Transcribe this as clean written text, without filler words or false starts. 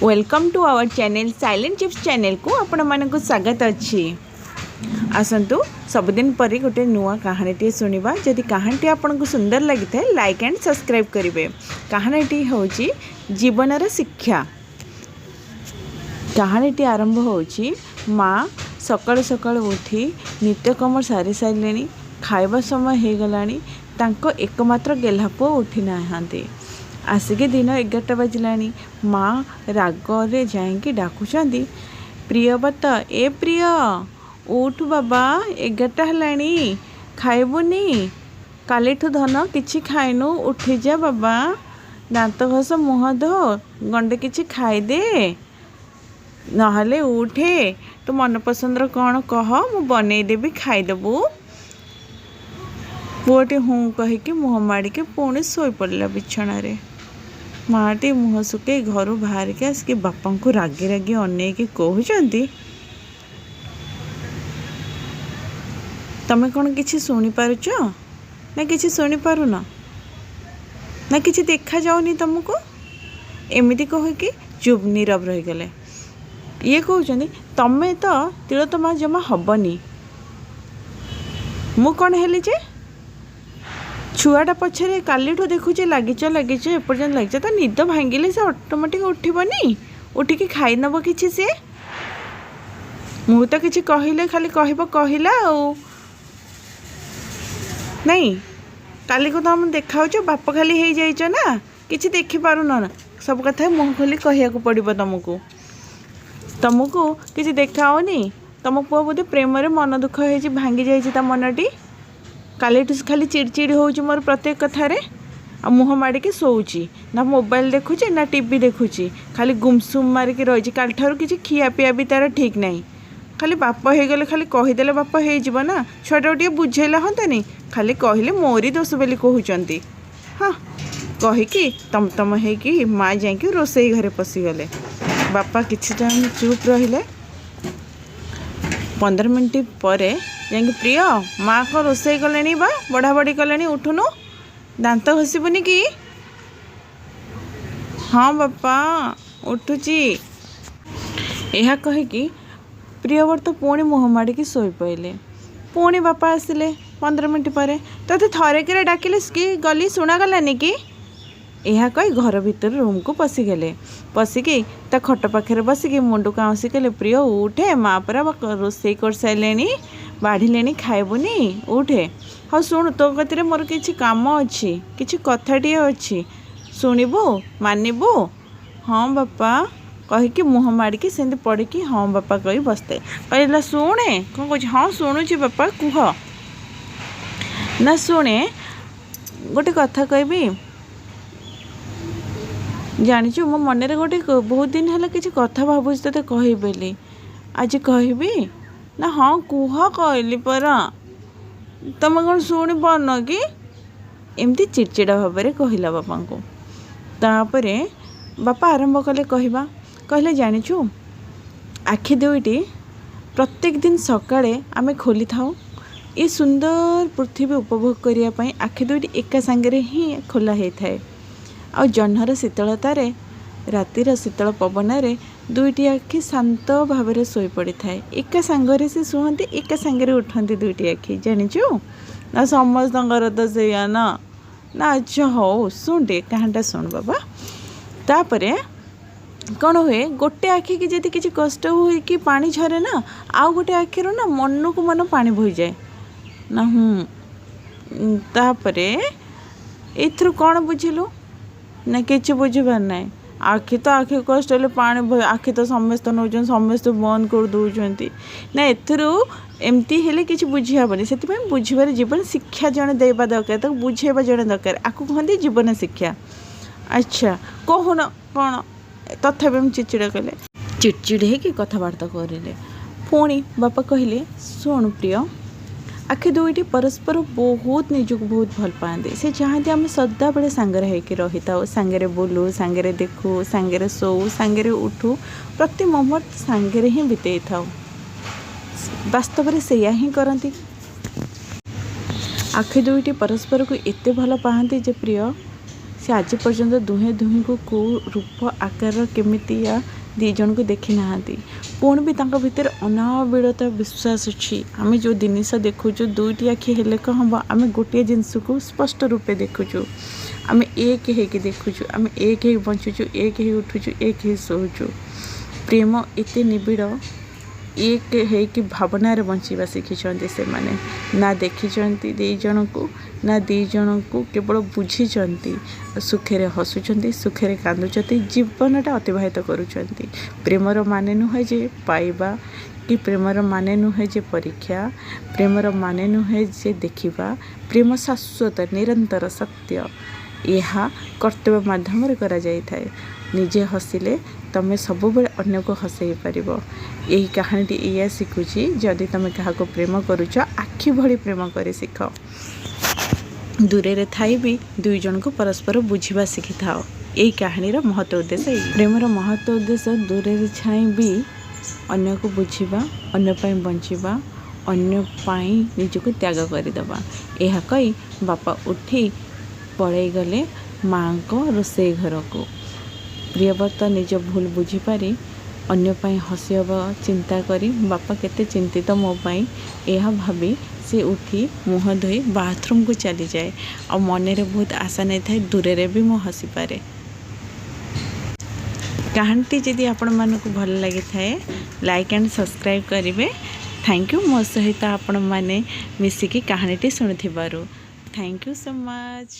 Welcome to our channel silent chips channel को आपण मानक स्वागत अच्छी। आसतु सबुदिन पर गोटे नुआ कहानीटे शुणा। जदि कहानीटी आपको सुंदर लगी था लाइक एंड सब्सक्राइब करेंगे। कहानीटी हूँ जीवनर शिक्षा। कहानीटी आरंभ होची माँ सकाल सकाल उठी नित्यकर्म सारी सारे खाइबा समय हो गलानी तांको एकमात्र गेल्हा पुओ उठी नाहांती। आसिके दिन 11टा बाजिलानी। माँ रागरे जाइकी डाकुचंदी प्रियवत ए प्रिय उठ बाबा 11टा हेलानी खाइबुनी कालीठू धन किछि खाइनु उठी जा बाबा दांत घस मुह धो गंडे किछि खाइदे नहले उठे तू मन पसंदर कौन कह मु बनई देबी खाइदेबू। पुओटी हूँ कहीकि मुह माड़िके पुणी शोई पड़ा बिछणारे। माटी मुह सुखे घर बाहर के आसिक बापा को रागी रागी अनेक कहते तमें कौन किसी शुणी पारुच ना किसी शुणी पारुन ना किसी देखा जाऊनी तुमको एमती कहीकि चुप नीरव रहीगले। ये कहते तमें तो तिलोत्तमा जमा हबनी मु कौन हेली जे छुआटा पछरे कालीठू देखुचे लगिच एपर्यंत लगिच तो निद भांगिले से ऑटोमेटिक उठबनी उठिकी खाई नब कि सी मु तो किसी कहले खाली कहला नहीं काली को तुम देखा बाप खाली हो जाइच ना किसी देखिपारुन ना सब कथा मुँह खोली कहया पड़ो तुमको किसी देखाओनी। तुम पुआ बोधे प्रेम मन दुख हो भांगी जाइए मनटी कालीठू खाली चिड़चिड़ हो मोर प्रत्येक कथार आ मुँह माड़िके शोची ना मोबाइल देखुचे ना टीवी देखुची खाली गुमसुम मारिकी रही काल ठार किसी खिया पिया भी तार ठीक नहीं खाली बाप हो गले खाली कहीदेले बाप हो ना छुआटा टे बुझेला हंतानी खाली कहले मोरी दोष बोली कहते। हाँ कहीकि तम होगी माँ जाकि रोसई घरे पशिगले। बापा किसी टाइम चुप रहिले 15 मिनट पर जाकि प्रिय माँ को रोसई कले बा बढ़ा बढ़ी कले उठुनु दांत घसीबुनि कि। हाँ बापा उठुची यह कहीकि प्रियव्रत पुणी मुँह माड़िकी शोई पड़े। पुणी बापा आसिले 15 मिनट पर तोते थरेक डाकिले कि गली शुणागलानी कि यह कही घर भीतर रूम को पशिगले। पशिकी ता खट पाखे बसिकी मुंडू काउसी कले प्रिय उठे माँ परा रोसई कर सारे बाढ़िले खाइबुनी उठे। हाँ शुणु तो गति मोर किसी काम अच्छी किसी कथाटे अच्छी शुणबू मानबू। हाँ बापा कहीकि मुँह माड़िकी से पड़े हाँ बापा कही बसते कहला शुणे कौन कह हाँ शुणुची बापा कुह ना शुणे गोटे कथा कहबी जानिचु मो मन गोटे बहुत दिन है किसी कथा भावुँ ते कह बोली आज कहबी ना हाँ कुह कहली परा तुम कौन शुणी पान कि एमती चिड़चिड़ा भाव में कहला बापा को। तापर बापा आरंभ कले कहवा कहले जानिचु आखि दुईटी प्रत्येक दिन सकाळे आमे खोली थाऊ ये सुंदर पृथ्वी उपभोग करने आखि दुईटी एका सांगरे ही खोला होता है। आ जह्नर शीतलतार रातिर शीतल पवन दुईटी आखि शांत भाव में शोई पड़ी थाए एका सांगरे से शुहती एका सांगरे उठती दुईटी आखि जानिचु ना समस्त तो से ना ना। अच्छा हो शुण टे कहानीटा शुण बाबा। तापर कौन हुए गोटे आखि की जब किसी कष्ट हुए कि पानी झरे ना आउ गोटे आखिर ना मन को मन पानी बोही जाए ना। तापर एथरू कौन बुझिलु ना कि बुझीबार ना आखि तो आखि कष्ट हेल्ले पानी आखि तो समस्त नौ समस्त बंद कर दौरान ना एथरू एमती हेल्ले किसी बुझीहबनी से बुझीबार जीवन शिक्षा जड़े देवा दरकार तो बुझेबा जड़े दरकार आपको कहते जीवन शिक्षा। अच्छा कहून कौन तथापि चिड़चिड़ा कले चिड़चिड़ है कथबार्ता करें। पुणी बापा कहले शुण प्रिय आखि दुईटी परस्पर बहुत निजक बहुत भल पाते से चाहते आम सदा बेले सांगरे होकर रही था सांगरे बोलू सांगरे देखू सांगरे शोऊ सांगरे उठू प्रति मोमेंट सांगरे ही बिताई था। वास्तव में सेया ही करती आखि दुईटी परस्पर को एते भल पाते जे प्रिय से आज पर्यंत दुहें दुहें को कौ रूप आकार केमितिया दी जन को देखी ना पुणी भी तांका भितर अनाबिलता विश्वास अच्छी आम जो जिनस देखुचु दुईटी आखि हेले कौन हम आम गोटे जिनस को स्पष्ट रूपे देखुचु आम एक होके देखुचु आम एक ही बंचुचु एक ही उठुचु एक ही शोचु प्रेम एते निबिड़ एक है भावनार बंचवा शिखिंट से माने ना देखी दी जन को ना दी जन को केवल बुझी सुखे हसुंट सुखे कांदुंट जीवनटा अतिबाहित करुँच प्रेमर माने नुहे जे पाइबा कि प्रेमर माने नुहे जे परीक्षा प्रेमर माने नुहे जे देखिबा प्रेम शाश्वत निरंतर सत्य यह कर्तव्य माध्यम करा जाई थाए निजे हसिले तमें सब अन्य को हसई पार यही कहानीटी या शिखुची जदि तुम क्या प्रेम करुच आखि भली प्रेम कर शिख दूरे थाई भी दुई जन को परस्पर बुझा शिखि थाओ यही कहानीर महत्व उद्देश्य प्रेमर महत्व उद्देश्य दूरे छाई भी अन्य को बुझा अन्य बंचवा अन्य निजको त्याग करदे यह कही बापा उठी पड़े गले माँ को रोषे घर को प्रियव्रत निज भूल बुझीपारी अन्य हसिया चिंता करी बापा केते चिंतित मो पाई यह भाभी से उठी मुँह धोई बाथरूम को चली जाए और मनरे बहुत आशा नहीं था दूरे भी मो हसी पारे। कहानीटी जदि आपण मानक भल लगी थाए लाइक एंड सब्सक्राइब करेंगे। थैंक यू मो सहित आपण माने मिसिकी कहानीटी शुणुथिबारु। Thank you so much.